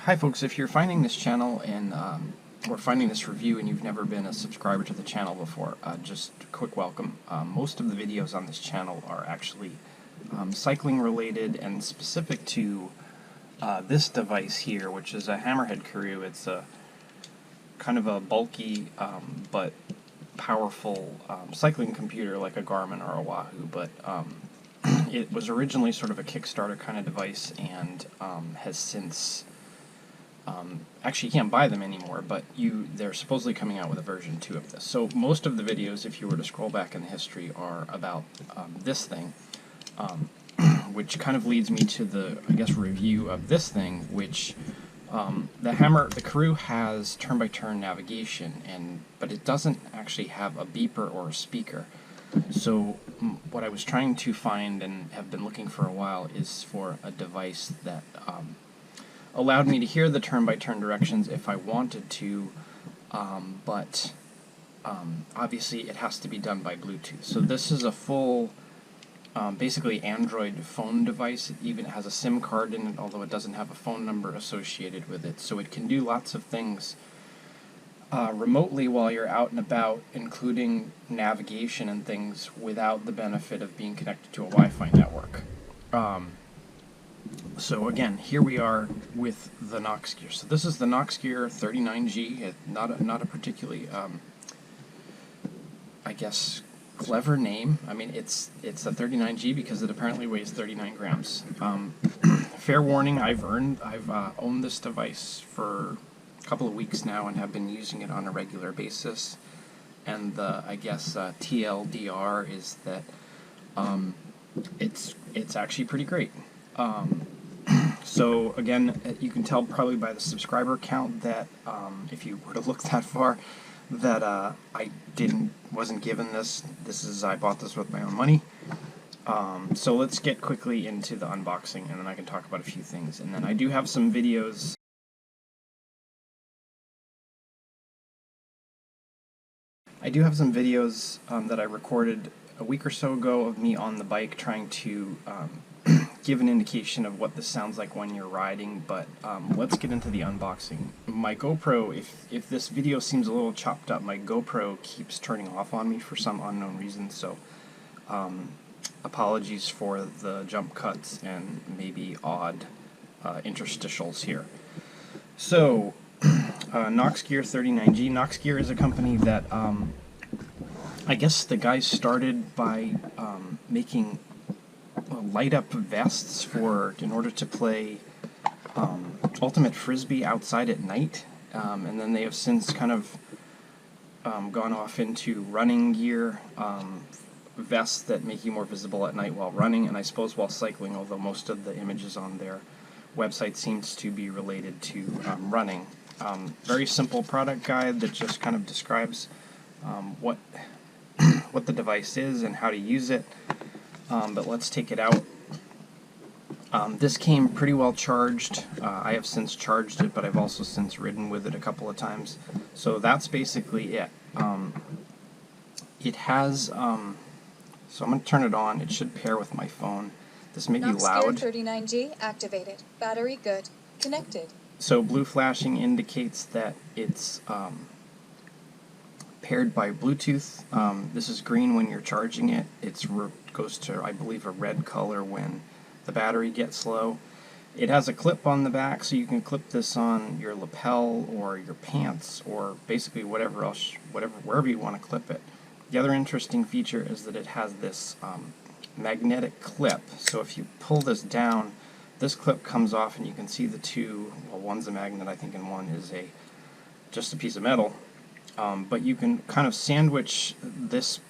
Hi folks, if you're finding this channel and or finding this review and you've never been a subscriber to the channel before, just a quick welcome. Most of the videos on this channel are actually cycling related and specific to this device here, which is a Hammerhead Karoo. It's a kind of a bulky but powerful cycling computer like a Garmin or a Wahoo, but it was originally sort of a Kickstarter kind of device and has since actually you can't buy them anymore, but they're supposedly coming out with a version 2 of this. So most of the videos, if you were to scroll back in the history, are about this thing, which kind of leads me to the, I guess, review of this thing, which the Karoo has turn-by-turn navigation, but it doesn't actually have a beeper or a speaker. So what I was trying to find and have been looking for a while is for a device that allowed me to hear the turn-by-turn directions if I wanted to, but obviously it has to be done by Bluetooth. So this is a full, basically Android phone device. It even has a SIM card in it, although it doesn't have a phone number associated with it. So it can do lots of things remotely while you're out and about, including navigation and things, without the benefit of being connected to a Wi-Fi network. So again, here we are with the Noxgear. So this is the Noxgear 39G. Not a particularly, I guess, clever name. I mean, it's a 39G because it apparently weighs 39 grams. Fair warning, I've owned this device for a couple of weeks now and have been using it on a regular basis. And the, I guess, TLDR is that it's actually pretty great. So again, you can tell probably by the subscriber count that if you were to look that far, that I wasn't given this. I bought this with my own money. So let's get quickly into the unboxing, and then I can talk about a few things. And then I do have some videos. That I recorded a week or so ago of me on the bike trying to give an indication of what this sounds like when you're riding, but let's get into the unboxing. My GoPro, if this video seems a little chopped up, my GoPro keeps turning off on me for some unknown reason, so apologies for the jump cuts and maybe odd interstitials here. So, Noxgear 39G. Noxgear is a company that I guess the guys started by making light-up vests in order to play ultimate frisbee outside at night, and then they have since kind of gone off into running gear, vests that make you more visible at night while running, and I suppose while cycling, although most of the images on their website seems to be related to running. Very simple product guide that just kind of describes what the device is and how to use it. But let's take it out. This came pretty well charged. I have since charged it, but I've also since ridden with it a couple of times. So that's basically it. It has, so I'm going to turn it on. It should pair with my phone. This may be loud. Noxgear 39G activated. Battery good. Connected. So blue flashing indicates that it's paired by Bluetooth. This is green when you're charging it. It goes to, I believe, a red color when the battery gets low. It has a clip on the back, so you can clip this on your lapel or your pants or basically whatever else, wherever you want to clip it. The other interesting feature is that it has this magnetic clip. So if you pull this down, this clip comes off and you can see the two, well, one's a magnet I think and one is just a piece of metal. But you can kind of sandwich this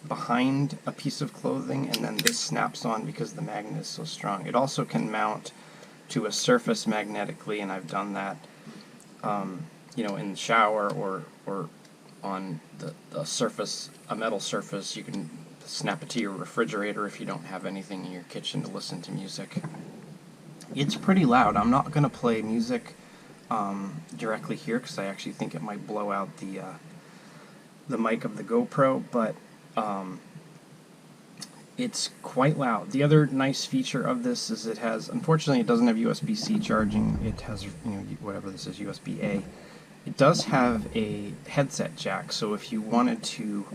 behind a piece of clothing and then this snaps on because the magnet is so strong. It also can mount to a surface magnetically, and I've done that you know, in the shower or on the surface, a metal surface. You can snap it to your refrigerator if you don't have anything in your kitchen to listen to music. It's pretty loud. I'm not going to play music directly here because I actually think it might blow out the mic of the GoPro, but it's quite loud. The other nice feature of this is it has, unfortunately, it doesn't have USB-C charging. It has, whatever this is, USB-A. It does have a headset jack, so if you wanted to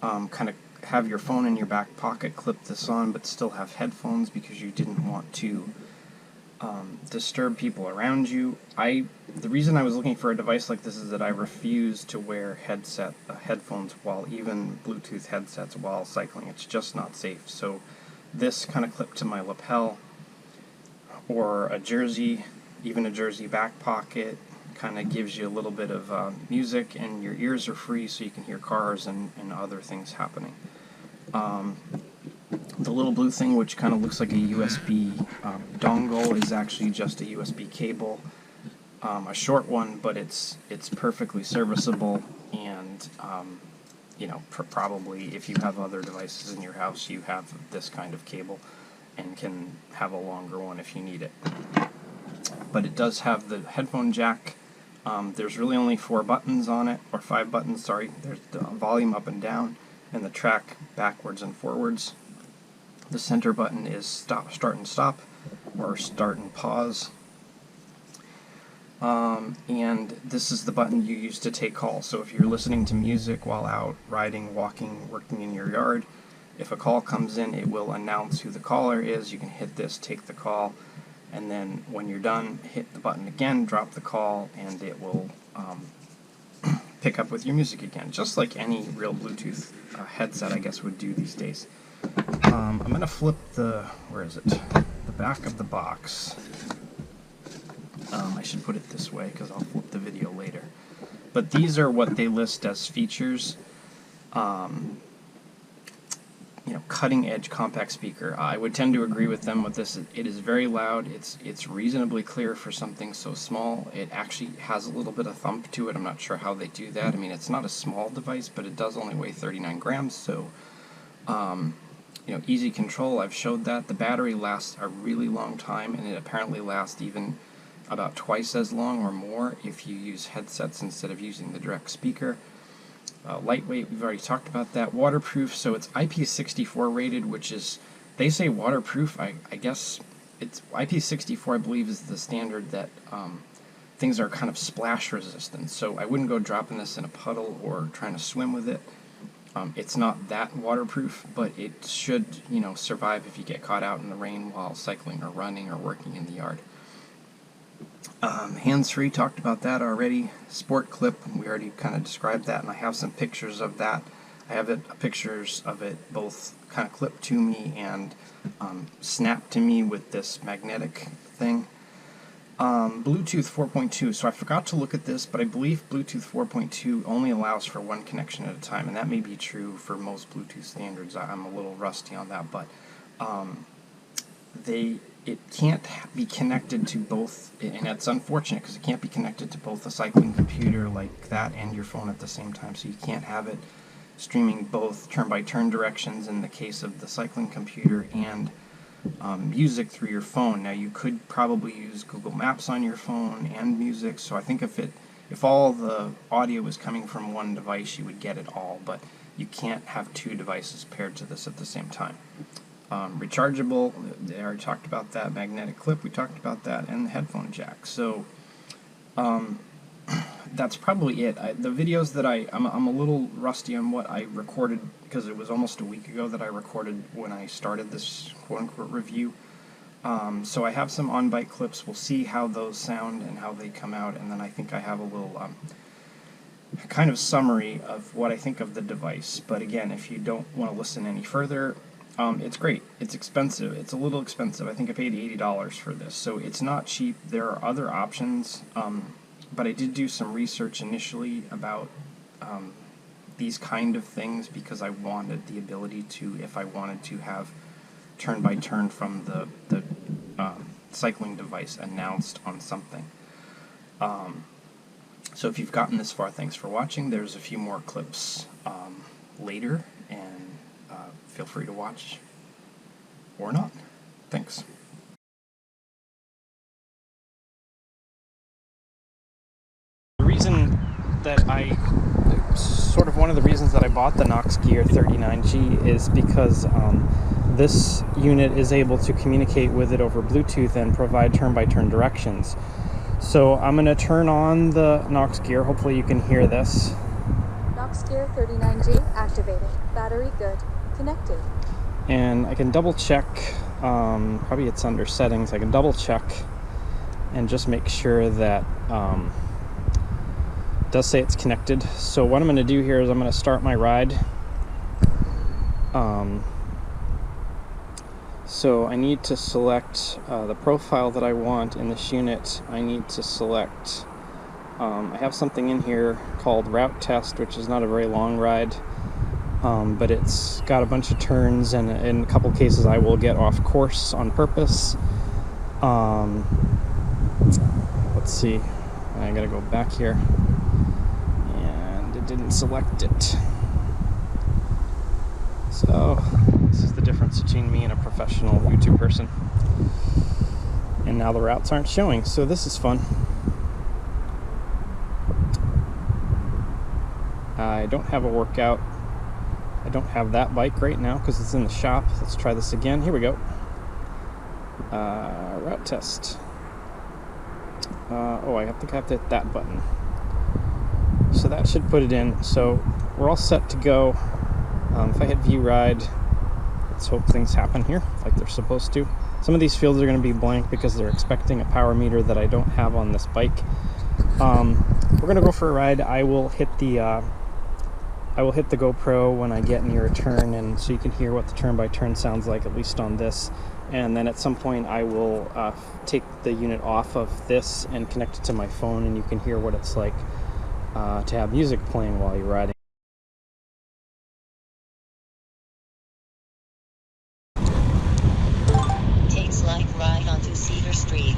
kind of have your phone in your back pocket, clip this on, but still have headphones because you didn't want to disturb people around you. The reason I was looking for a device like this is that I refuse to wear headphones even Bluetooth headsets while cycling. It's just not safe. So this kind of clipped to my lapel, or a jersey, even a jersey back pocket, kind of gives you a little bit of music, and your ears are free so you can hear cars and other things happening. The little blue thing, which kind of looks like a USB dongle, is actually just a USB cable, a short one, but it's perfectly serviceable, and probably if you have other devices in your house, you have this kind of cable and can have a longer one if you need it. But it does have the headphone jack. There's really only 4 buttons on it, or 5 buttons, sorry. There's the volume up and down, and the track backwards and forwards. The center button is start and stop, or start and pause. And this is the button you use to take calls. So if you're listening to music while out riding, walking, working in your yard, if a call comes in, it will announce who the caller is. You can hit this, take the call, and then when you're done, hit the button again, drop the call, and it will pick up with your music again, just like any real Bluetooth headset, I guess, would do these days. I'm going to flip the back of the box. I should put it this way because I'll flip the video later. But these are what they list as features. Cutting-edge compact speaker. I would tend to agree with them with this. It is very loud. It's reasonably clear for something so small. It actually has a little bit of thump to it. I'm not sure how they do that. I mean, it's not a small device, but it does only weigh 39 grams, so easy control. I've showed that. The battery lasts a really long time, and it apparently lasts even about twice as long or more if you use headsets instead of using the direct speaker. Lightweight, we've already talked about that. Waterproof, so it's IP64 rated, which is, they say waterproof. I guess it's IP64, I believe, is the standard that things are kind of splash resistant. So I wouldn't go dropping this in a puddle or trying to swim with it. It's not that waterproof, but it should, survive if you get caught out in the rain while cycling or running or working in the yard. Hands-free, talked about that already. Sport clip, we already kind of described that, and I have some pictures of that. I have pictures of it both kind of clipped to me and snapped to me with this magnetic thing. Bluetooth 4.2, so I forgot to look at this, but I believe Bluetooth 4.2 only allows for 1 connection at a time, and that may be true for most Bluetooth standards. I'm a little rusty on that, but it can't be connected to both, and it's unfortunate because it can't be connected to both a cycling computer like that and your phone at the same time, so you can't have it streaming both turn-by-turn directions in the case of the cycling computer and music through your phone. Now, you could probably use Google Maps on your phone and music, so I think if all the audio was coming from one device, you would get it all, but you can't have 2 devices paired to this at the same time. Rechargeable, I already talked about that. Magnetic clip, we talked about that, and the headphone jack. So that's probably it. The videos that I'm a little rusty on what I recorded, because it was almost a week ago that I recorded when I started this quote-unquote review. So I have some on-bike clips. We'll see how those sound and how they come out, and then I think I have a little kind of summary of what I think of the device. But again, if you don't want to listen any further, it's great. It's expensive. It's a little expensive. I think I paid $80 for this, so it's not cheap. There are other options, but I did do some research initially about these kind of things because I wanted the ability to, if I wanted to, have turn-by-turn from the cycling device announced on something. So if you've gotten this far, thanks for watching. There's a few more clips later, and feel free to watch or not. Thanks. The reason that one of the reasons that I bought the Noxgear 39G is because this unit is able to communicate with it over Bluetooth and provide turn-by-turn directions. So I'm going to turn on the Noxgear. Hopefully you can hear this. Noxgear 39G activated. Battery good. Connected. And I can double check, probably it's under settings. I can double check and just make sure that it does say it's connected. So what I'm going to do here is I'm going to start my ride. So I need to select the profile that I want in this unit. I need to select, I have something in here called route test, which is not a very long ride, but it's got a bunch of turns, and in a couple cases I will get off course on purpose. Let's see, I gotta go back here, and it didn't select it. So this is the difference between me and a professional YouTube person. And now the routes aren't showing, so this is fun. I don't have a workout. I don't have that bike right now because it's in the shop. Let's try this again. Here we go. Route test. Oh, I think I have to hit that button. So that should put it in. So we're all set to go. If I hit view ride, let's hope things happen here like they're supposed to. Some of these fields are going to be blank because they're expecting a power meter that I don't have on this bike. We're going to go for a ride. I will hit the GoPro when I get near a turn, and so you can hear what the turn-by-turn sounds like, at least on this. And then at some point I will take the unit off of this and connect it to my phone, and you can hear what it's like to have music playing while you're riding. Takes light ride onto Cedar Street.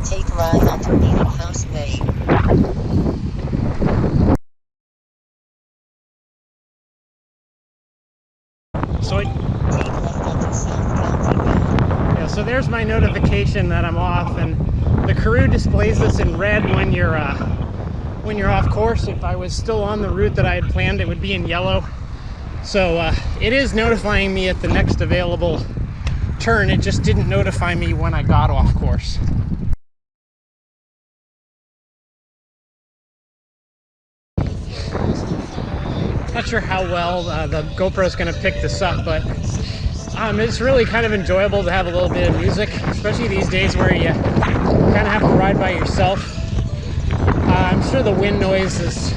Take ride onto Meeting House Way. So Take left onto South County Road. yeah, so there's my notification that I'm off, and the Karoo displays this in red when you're off course. If I was still on the route that I had planned, it would be in yellow. So it is notifying me at the next available turn. It just didn't notify me when I got off course. Not sure how well the GoPro is going to pick this up, but it's really kind of enjoyable to have a little bit of music, especially these days where you kind of have to ride by yourself. I'm sure the wind noise is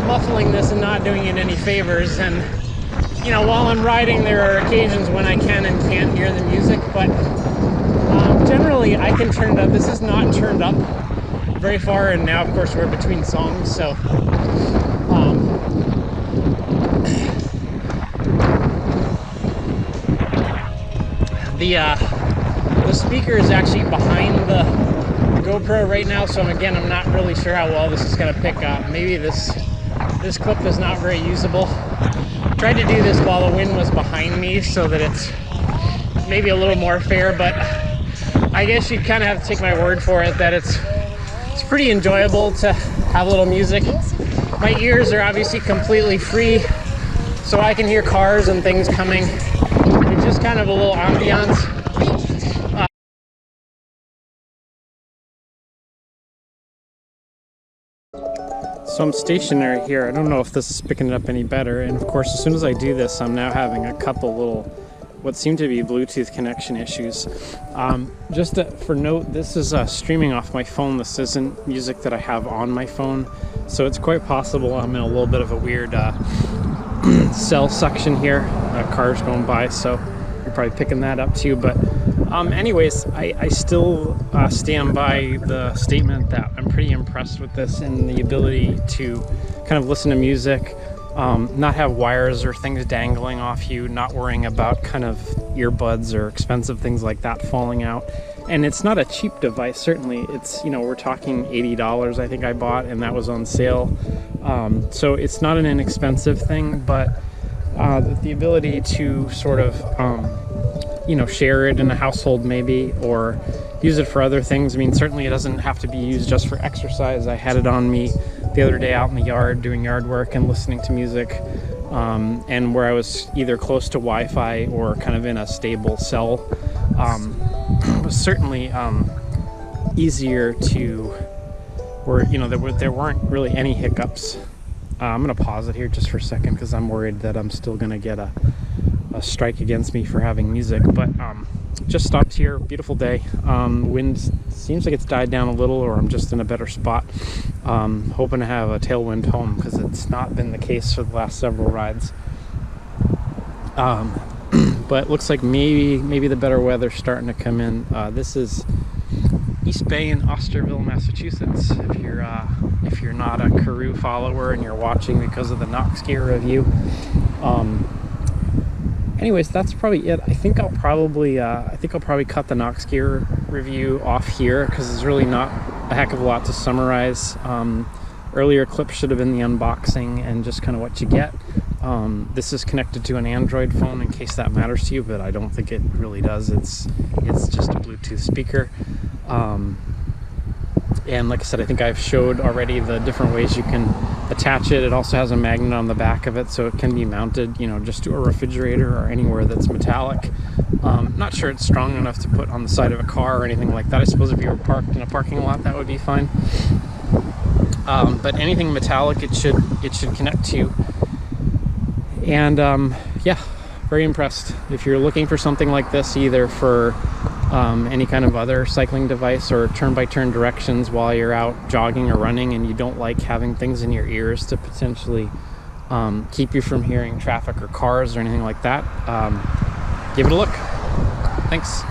muffling this and not doing it any favors, and you know, while I'm riding there are occasions when I can and can't hear the music, but generally I can turn it up. This is not turned up very far, and now of course we're between songs, so the speaker is actually behind the GoPro right now, so I'm not really sure how well this is going to pick up. Maybe this clip is not very usable. Tried to do this while the wind was behind me so that it's maybe a little more fair, but I guess you kind of have to take my word for it that it's pretty enjoyable to have a little music. My ears are obviously completely free, so I can hear cars and things coming. It's just kind of a little ambiance. So I'm stationary here. I don't know if this is picking it up any better, and of course as soon as I do this I'm now having a couple little what seem to be Bluetooth connection issues. Just for note, this is streaming off my phone. This isn't music that I have on my phone, so it's quite possible I'm in a little bit of a weird cell suction here. Cars going by, so you're probably picking that up too. But anyways, I still stand by the statement that I'm pretty impressed with this and the ability to kind of listen to music, not have wires or things dangling off you, not worrying about kind of earbuds or expensive things like that falling out. And it's not a cheap device, certainly. It's, you know, we're talking $80 I think I bought, and that was on sale. So it's not an inexpensive thing, but the ability to sort of you know, share it in a household maybe, or use it for other things. I mean, certainly it doesn't have to be used just for exercise. I had it on me the other day out in the yard doing yard work and listening to music, and where I was either close to Wi-Fi or kind of in a stable cell, was certainly easier to, where there weren't really any hiccups. I'm gonna pause it here just for a second because I'm worried that I'm still gonna get a strike against me for having music. But just stopped here, beautiful day. Wind seems like it's died down a little, or I'm just in a better spot. Hoping to have a tailwind home because it's not been the case for the last several rides. But looks like maybe the better weather's starting to come in. This is East Bay in Osterville, Massachusetts. If you're not a Karoo follower and you're watching because of the Noxgear review. Anyways, that's probably it. I think I'll probably cut the Noxgear review off here because there's really not a heck of a lot to summarize. Earlier clips should have been the unboxing and just kind of what you get. This is connected to an Android phone in case that matters to you, but I don't think it really does. It's just a Bluetooth speaker. And like I said, I think I've showed already the different ways you can attach it. It also has a magnet on the back of it, so it can be mounted, just to a refrigerator or anywhere that's metallic. Not sure it's strong enough to put on the side of a car or anything like that. I suppose if you were parked in a parking lot, that would be fine. But anything metallic, it should connect to. And yeah, very impressed. If you're looking for something like this, either for any kind of other cycling device or turn-by-turn directions while you're out jogging or running and you don't like having things in your ears to potentially keep you from hearing traffic or cars or anything like that, give it a look. Thanks.